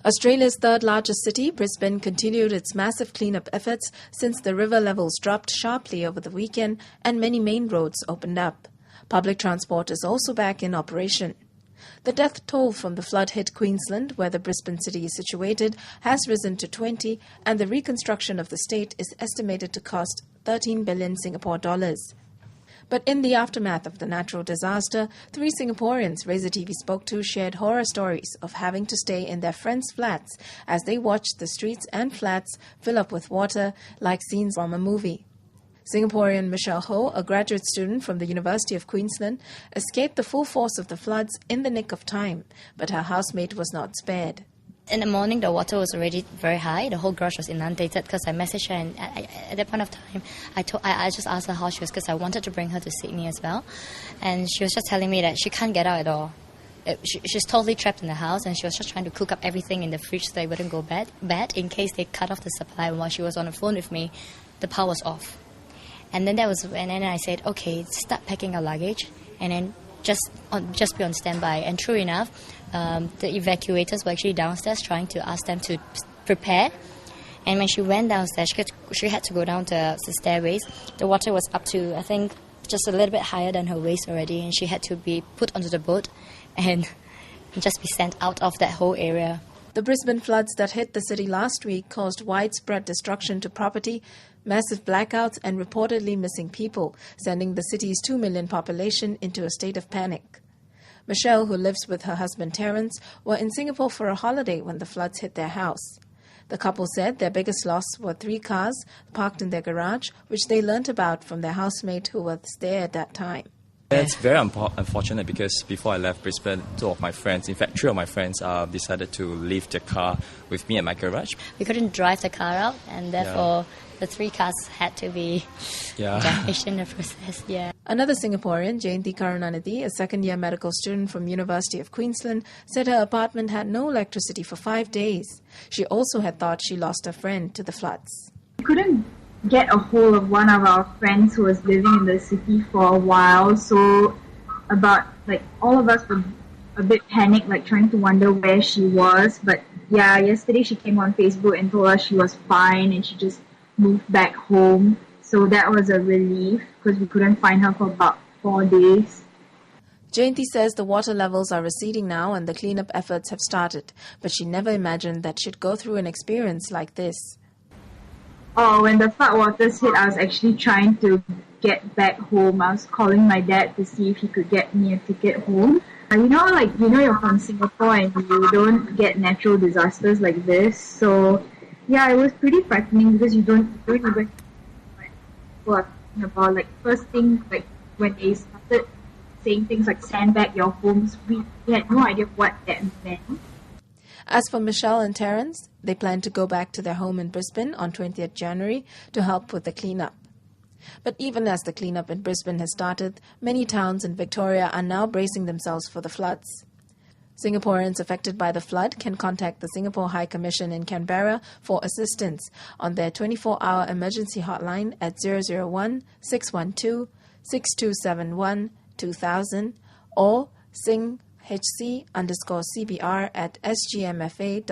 Australia's third largest city, Brisbane, continued its massive cleanup efforts since the river levels dropped sharply over the weekend and many main roads opened up. Public transport is also back in operation. The death toll from the flood-hit Queensland, where the Brisbane city is situated, has risen to 20, and the reconstruction of the state is estimated to cost 13 billion Singapore dollars. But in the aftermath of the natural disaster, 3 Singaporeans RazorTV spoke to shared horror stories of having to stay in their friends' flats as they watched the streets and flats fill up with water like scenes from a movie. Singaporean Michelle Ho, a graduate student from the University of Queensland, escaped the full force of the floods in the nick of time, but her housemate was not spared. In the morning, the water was already very high. The whole garage was inundated because I messaged her, and at that point of time, I just asked her how she was because I wanted to bring her to Sydney as well. And she was just telling me that she can't get out at all. She's totally trapped in the house, and she was just trying to cook up everything in the fridge so it wouldn't go bad in case they cut off the supply. While she was on the phone with me, the power was off. And then I said, okay, start packing our luggage, and then just be on standby. And true enough, the evacuators were actually downstairs trying to ask them to prepare. And when she went downstairs, she had to go down the stairways. The water was up to, I think, just a little bit higher than her waist already, and she had to be put onto the boat and just be sent out of that whole area. The Brisbane floods that hit the city last week caused widespread destruction to property, massive blackouts, and reportedly missing people, sending the city's 2 million population into a state of panic. Michelle, who lives with her husband Terence, were in Singapore for a holiday when the floods hit their house. The couple said their biggest loss were 3 cars parked in their garage, which they learnt about from their housemate who was there at that time. It's very unfortunate because before I left Brisbane, 2 of my friends, in fact 3 of my friends, decided to leave their car with me at my garage. We couldn't drive the car out, and therefore the 3 cars had to be damaged in the process. Another Singaporean, Jayanti Karunanidhi, a second-year medical student from University of Queensland, said her apartment had no electricity for 5 days. She also had thought she lost her friend to the floods. We couldn't get a hold of one of our friends who was living in the city for a while, so all of us were a bit panicked, trying to wonder where she was. But yesterday she came on Facebook and told us she was fine and she just moved back home. So that was a relief because we couldn't find her for about 4 days. Jayanti says the water levels are receding now and the cleanup efforts have started, but she never imagined that she'd go through an experience like this. Oh, when the flood waters hit, I was actually trying to get back home. I was calling my dad to see if he could get me a ticket home. You're from Singapore and you don't get natural disasters like this. So, it was pretty frightening because you don't even what I'm talking about. First thing, when they started saying things like sandbag your homes, we had no idea what that meant. As for Michelle and Terence, they plan to go back to their home in Brisbane on 20th January to help with the cleanup. But even as the cleanup in Brisbane has started, many towns in Victoria are now bracing themselves for the floods. Singaporeans affected by the flood can contact the Singapore High Commission in Canberra for assistance on their 24-hour emergency hotline at 001 612 6271 2000 or singhc_cbr at sgmfa.gov.sg.